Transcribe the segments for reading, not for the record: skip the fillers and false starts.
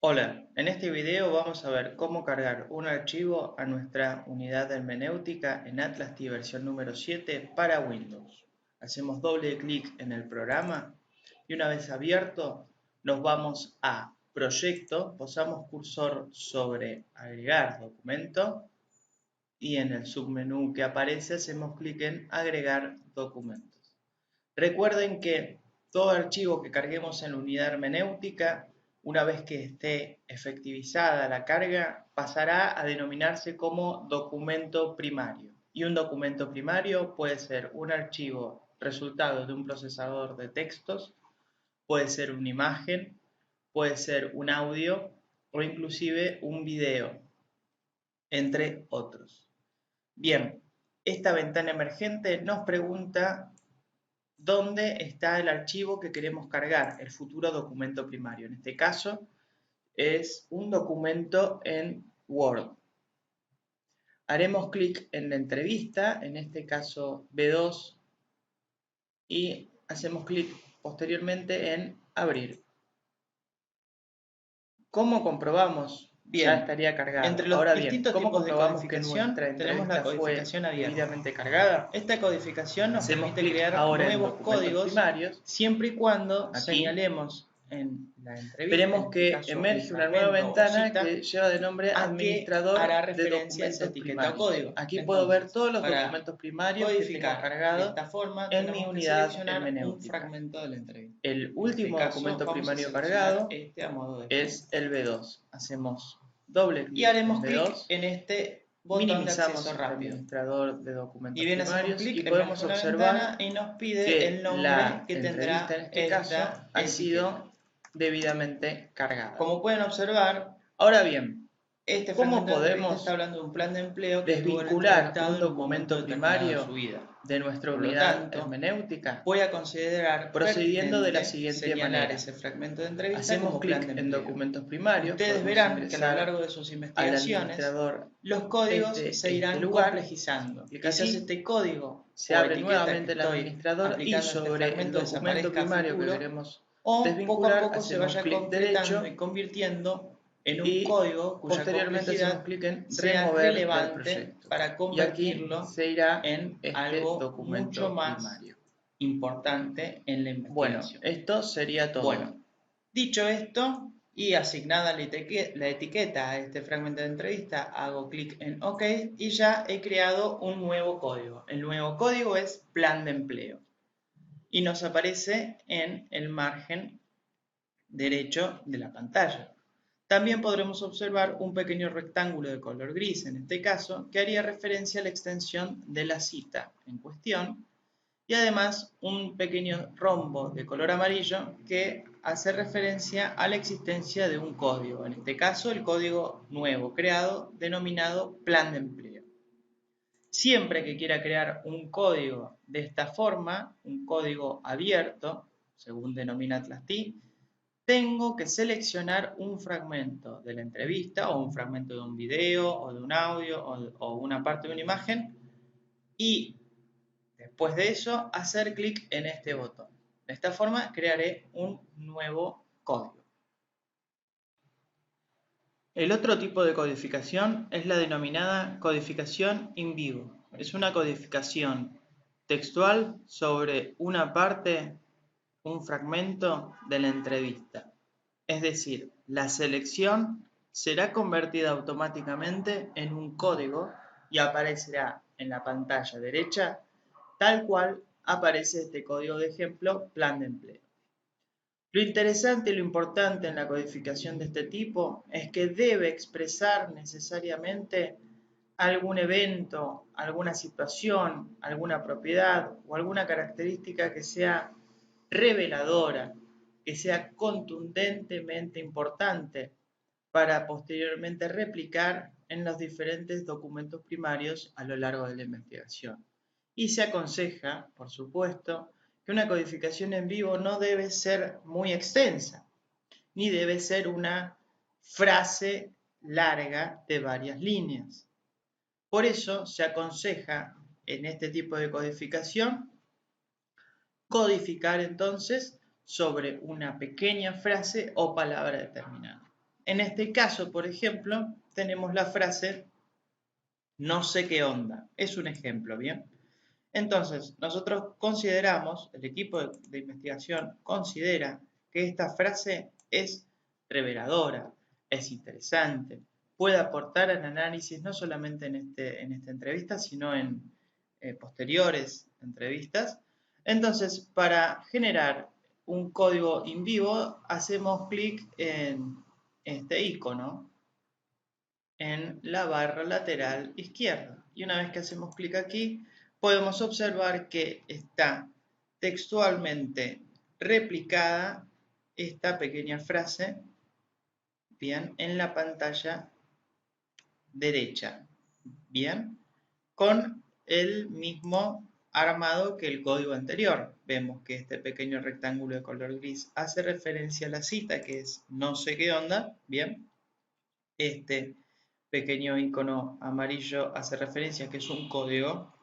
Hola, en este video vamos a ver cómo cargar un archivo a nuestra unidad de hermenéutica en Atlas T versión número 7 para Windows. Hacemos doble clic en el programa y una vez abierto nos vamos a Proyecto, posamos cursor sobre Agregar documento y en el submenú que aparece hacemos clic en Agregar documentos. Recuerden que todo archivo que carguemos en la unidad hermenéutica, una vez que esté efectivizada la carga, pasará a denominarse como documento primario. Y un documento primario puede ser un archivo resultado de un procesador de textos, puede ser una imagen, puede ser un audio o inclusive un video, entre otros. Bien, esta ventana emergente nos pregunta dónde está el archivo que queremos cargar, el futuro documento primario. En este caso es un documento en Word. Haremos clic en la entrevista, en este caso B2, y hacemos clic posteriormente en abrir. ¿Cómo comprobamos? Ya estaría cargado. Entre los Ahora bien, distintos ¿cómo tipos de comprobamos que codificación nuestra tenemos la entrevista fue codificación abierta. debidamente cargada? Esta codificación nos Hacemos permite clic crear ahora en nuevos documentos códigos primarios. siempre y cuando Aquí señalemos en la entrevista, veremos en que este caso, emerge el una nueva fragmento o ventana cita, que lleva de nombre a qué administrador hará de referencia esa documentos etiqueta o primarios. código. Aquí puedo ver Entonces, todos los para documentos primarios que tengo codificar de cargados esta forma en mi tenemos que unidad seleccionar un hermenéutica. fragmento de la entrevista. El En este último caso documento vamos a primario seleccionar cargado este a modo de es ejemplo. el B2. Hacemos doble Y clic en haremos clic B2, en este botón de minimizamos acceso este rápido. administrador de Y documentos bien, hacemos primarios y clic, podemos emerge una observar ventana y nos pide que el nombre la que entrevista en tendrá este caso esta ha etiqueta. sido debidamente cargada. Como pueden observar, Ahora bien, este ¿cómo fragmento de entrevista está podemos hablando de un plan de empleo que tuvo el desvincular entrevistado un en un momento documento determinado de su primario vida? de nuestra Por lo unidad tanto, hermenéutica? voy a considerar Procediendo de la pertinente siguiente señalar manera. ese fragmento de entrevista Hacemos como plan de clic en empleo. documentos primarios, Ustedes podemos verán que a lo ingresar largo de sus al investigaciones administrador los códigos desde se este irán lugar complejizando. y Quizás así este código se o abre etiqueta que nuevamente el estoy administrador y aplicando a este sobre el fragmento documento desaparezca a primario que futuro queremos o poco a desvincular, poco se hacemos vaya clic concretando y derecho convirtiendo en un y código cuya posteriormente hacemos complejidad clic en sea remover del relevante proyecto. para Y aquí convertirlo se irá en este algo mucho documento más primario. importante en la Bueno, investigación. esto sería todo. Bueno, dicho esto y asignada la etiqueta a este fragmento de entrevista, hago clic en OK y ya he creado un nuevo código. El nuevo código es plan de empleo y nos aparece en el margen derecho de la pantalla. También podremos observar un pequeño rectángulo de color gris, en este caso, que haría referencia a la extensión de la cita en cuestión, y además un pequeño rombo de color amarillo que hace referencia a la existencia de un código, en este caso el código nuevo creado denominado plan de empleo. Siempre que quiera crear un código de esta forma, un código abierto, según denomina Atlas T, tengo que seleccionar un fragmento de la entrevista o un fragmento de un video o de un audio o una parte de una imagen y después de eso hacer clic en este botón. De esta forma crearé un nuevo código. El otro tipo de codificación es la denominada codificación in vivo. Es una codificación textual sobre una parte, un fragmento de la entrevista. Es decir, la selección será convertida automáticamente en un código y aparecerá en la pantalla derecha tal cual aparece este código de ejemplo plan de empleo. Lo interesante y lo importante en la codificación de este tipo es que debe expresar necesariamente algún evento, alguna situación, alguna propiedad o alguna característica que sea reveladora, que sea contundentemente importante para posteriormente replicar en los diferentes documentos primarios a lo largo de la investigación. Y se aconseja, por supuesto, que una codificación en vivo no debe ser muy extensa, ni debe ser una frase larga de varias líneas. Por eso se aconseja en este tipo de codificación codificar entonces sobre una pequeña frase o palabra determinada. En este caso, por ejemplo, tenemos la frase no sé qué onda. Es un ejemplo, ¿bien? Entonces, nosotros consideramos, el equipo de investigación considera que esta frase es reveladora, es interesante, puede aportar al análisis no solamente en esta entrevista, sino en posteriores entrevistas. Entonces, para generar un código in vivo, hacemos clic en este icono en la barra lateral izquierda. Y una vez que hacemos clic aquí, podemos observar que está textualmente replicada esta pequeña frase, bien, en la pantalla derecha, bien, con el mismo armado que el código anterior. Vemos que este pequeño rectángulo de color gris hace referencia a la cita, que es no sé qué onda, bien. Este pequeño icono amarillo hace referencia a que es un código.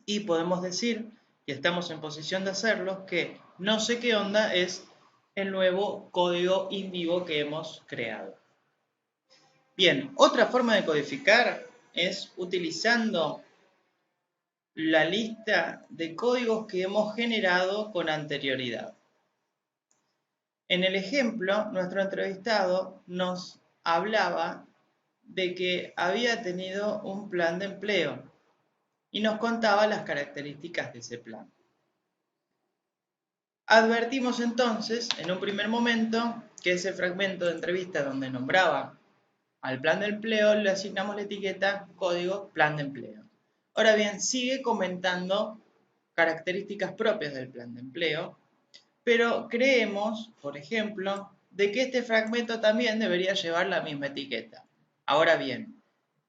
Y podemos decir, y estamos en posición de hacerlo, que no sé qué onda es el nuevo código in vivo que hemos creado. Bien, otra forma de codificar es utilizando la lista de códigos que hemos generado con anterioridad. En el ejemplo, nuestro entrevistado nos hablaba de que había tenido un plan de empleo y nos contaba las características de ese plan. Advertimos entonces, en un primer momento, que ese fragmento de entrevista donde nombraba al plan de empleo le asignamos la etiqueta código plan de empleo. Ahora bien, sigue comentando características propias del plan de empleo, pero creemos, por ejemplo, de que este fragmento también debería llevar la misma etiqueta. Ahora bien,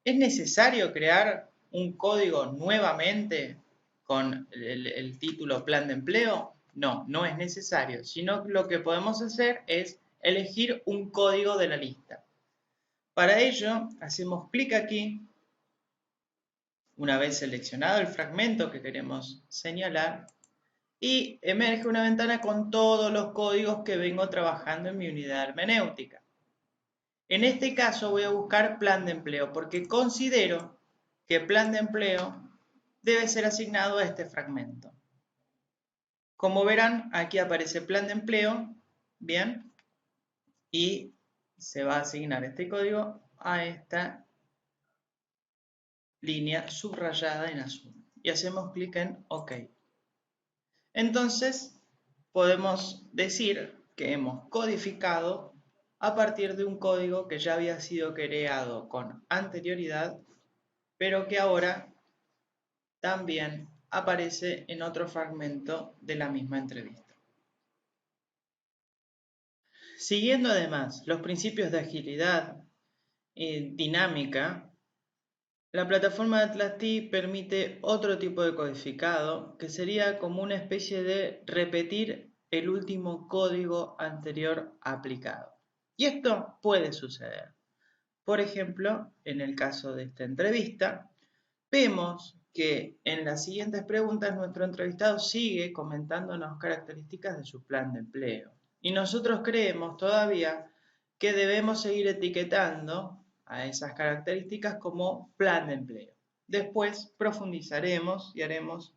¿es necesario crear un código nuevamente con el título plan de empleo? No, no es necesario, sino lo que podemos hacer es elegir un código de la lista. Para ello, hacemos clic aquí, una vez seleccionado el fragmento que queremos señalar, y emerge una ventana con todos los códigos que vengo trabajando en mi unidad hermenéutica. En este caso voy a buscar plan de empleo porque considero que plan de empleo debe ser asignado a este fragmento. Como verán, aquí aparece plan de empleo, bien, y se va a asignar este código a esta línea subrayada en azul. Y hacemos clic en OK. Entonces, podemos decir que hemos codificado a partir de un código que ya había sido creado con anterioridad, pero que ahora también aparece en otro fragmento de la misma entrevista. Siguiendo además los principios de agilidad y dinámica, la plataforma de AtlasT permite otro tipo de codificado que sería como una especie de repetir el último código anterior aplicado. Y esto puede suceder. Por ejemplo, en el caso de esta entrevista, vemos que en las siguientes preguntas nuestro entrevistado sigue comentándonos características de su plan de empleo. Y nosotros creemos todavía que debemos seguir etiquetando a esas características como plan de empleo. Después profundizaremos y haremos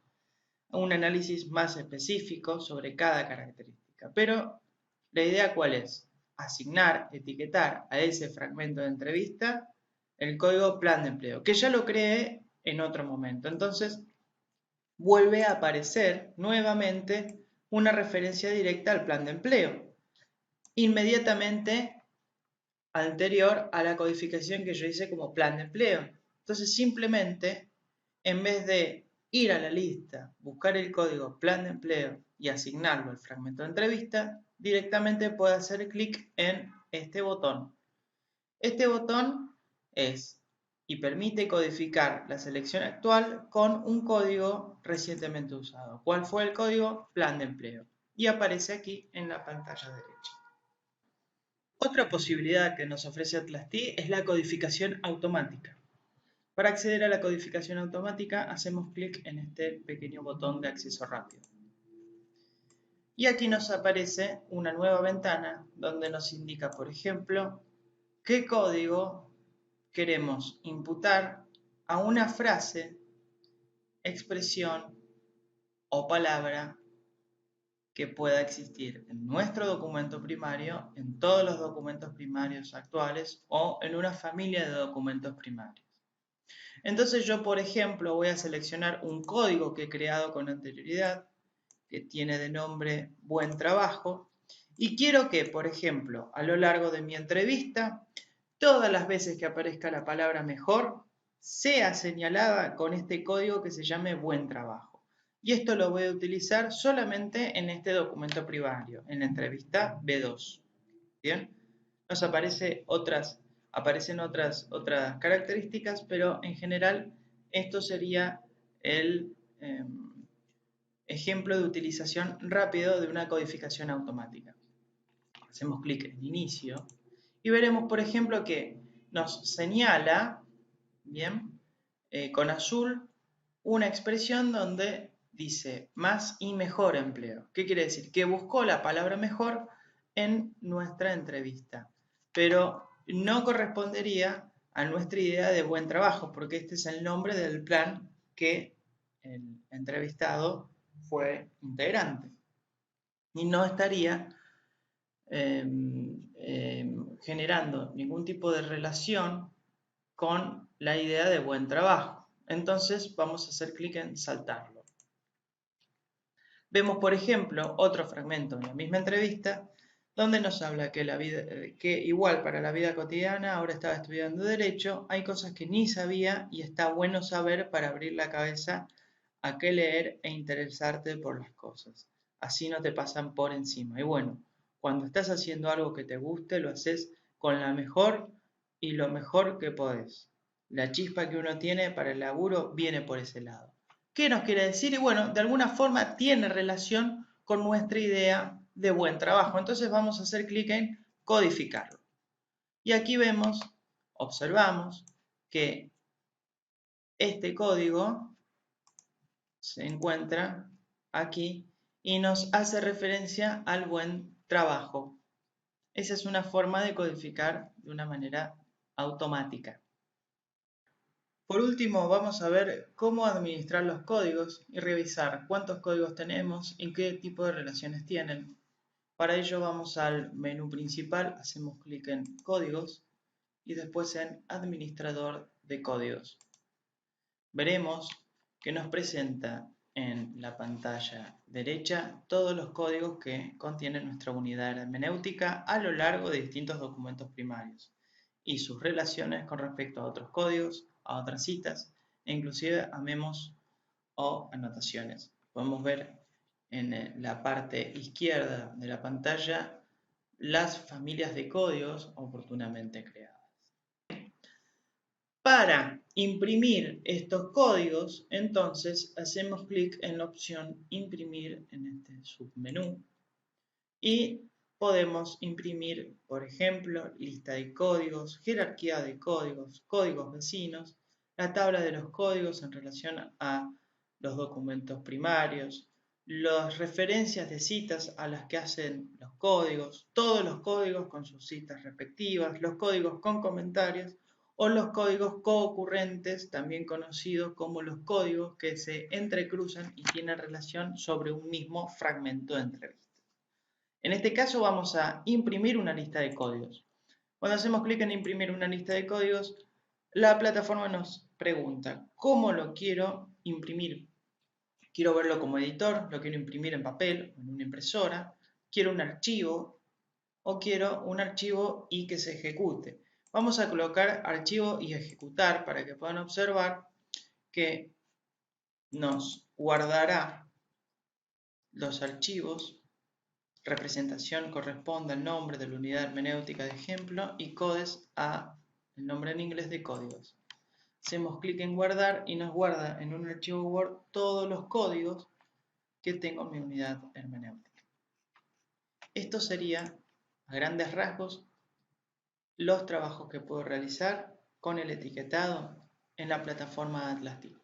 un análisis más específico sobre cada característica. Pero la idea ¿cuál es? Asignar, etiquetar a ese fragmento de entrevista el código plan de empleo, que ya lo creé en otro momento. Entonces, vuelve a aparecer nuevamente una referencia directa al plan de empleo, inmediatamente anterior a la codificación que yo hice como plan de empleo. Entonces, simplemente, en vez de ir a la lista, buscar el código plan de empleo y asignarlo al fragmento de entrevista, directamente puedo hacer clic en este botón. Este botón es y permite codificar la selección actual con un código recientemente usado. ¿Cuál fue el código? Plan de empleo. Y aparece aquí en la pantalla derecha. Otra posibilidad que nos ofrece AtlasT es la codificación automática. Para acceder a la codificación automática hacemos clic en este pequeño botón de acceso rápido. Y aquí nos aparece una nueva ventana donde nos indica, por ejemplo, qué código queremos imputar a una frase, expresión o palabra que pueda existir en nuestro documento primario, en todos los documentos primarios actuales o en una familia de documentos primarios. Entonces yo, por ejemplo, voy a seleccionar un código que he creado con anterioridad, que tiene de nombre Buen Trabajo, y quiero que, por ejemplo, a lo largo de mi entrevista, todas las veces que aparezca la palabra mejor, sea señalada con este código que se llame Buen Trabajo. Y esto lo voy a utilizar solamente en este documento primario, en la entrevista B2. ¿Bien? Nos aparecen otras características, pero en general esto sería el ejemplo de utilización rápido de una codificación automática. Hacemos clic en inicio y veremos, por ejemplo, que nos señala, bien, con azul, una expresión donde dice más y mejor empleo. ¿Qué quiere decir? Que buscó la palabra mejor en nuestra entrevista, pero no correspondería a nuestra idea de buen trabajo, porque este es el nombre del plan que el entrevistado fue integrante. Y no estaría generando ningún tipo de relación con la idea de buen trabajo. Entonces vamos a hacer clic en saltarlo. Vemos, por ejemplo, otro fragmento en la misma entrevista donde nos habla que igual para la vida cotidiana, ahora estaba estudiando Derecho, hay cosas que ni sabía y está bueno saber para abrir la cabeza a qué leer e interesarte por las cosas. Así no te pasan por encima. Y bueno, cuando estás haciendo algo que te guste, lo haces con la mejor y lo mejor que podés. La chispa que uno tiene para el laburo viene por ese lado. ¿Qué nos quiere decir? Y bueno, de alguna forma tiene relación con nuestra idea de buen trabajo. Entonces vamos a hacer clic en codificarlo. Y aquí vemos, observamos que este código se encuentra aquí y nos hace referencia al buen trabajo. Esa es una forma de codificar de una manera automática. Por último, vamos a ver cómo administrar los códigos y revisar cuántos códigos tenemos y qué tipo de relaciones tienen. Para ello vamos al menú principal, hacemos clic en Códigos y después en Administrador de códigos. Veremos que nos presenta en la pantalla derecha todos los códigos que contiene nuestra unidad hermenéutica a lo largo de distintos documentos primarios y sus relaciones con respecto a otros códigos, a otras citas e inclusive a memos o anotaciones. Podemos ver en la parte izquierda de la pantalla las familias de códigos oportunamente creadas. Para imprimir estos códigos, entonces hacemos clic en la opción Imprimir en este submenú y podemos imprimir, por ejemplo, lista de códigos, jerarquía de códigos, códigos vecinos, la tabla de los códigos en relación a los documentos primarios, las referencias de citas a las que hacen los códigos, todos los códigos con sus citas respectivas, los códigos con comentarios o los códigos coocurrentes, también conocidos como los códigos que se entrecruzan y tienen relación sobre un mismo fragmento de entrevista. En este caso vamos a imprimir una lista de códigos. Cuando hacemos clic en imprimir una lista de códigos, la plataforma nos pregunta cómo lo quiero imprimir. Quiero verlo como editor, lo quiero imprimir en papel, en una impresora, quiero un archivo o quiero un archivo y que se ejecute. Vamos a colocar archivo y ejecutar para que puedan observar que nos guardará los archivos. Representación corresponde al nombre de la unidad hermenéutica de ejemplo y codes a el nombre en inglés de códigos. Hacemos clic en guardar y nos guarda en un archivo Word todos los códigos que tengo en mi unidad hermenéutica. Esto sería, a grandes rasgos, los trabajos que puedo realizar con el etiquetado en la plataforma Atlas TIC.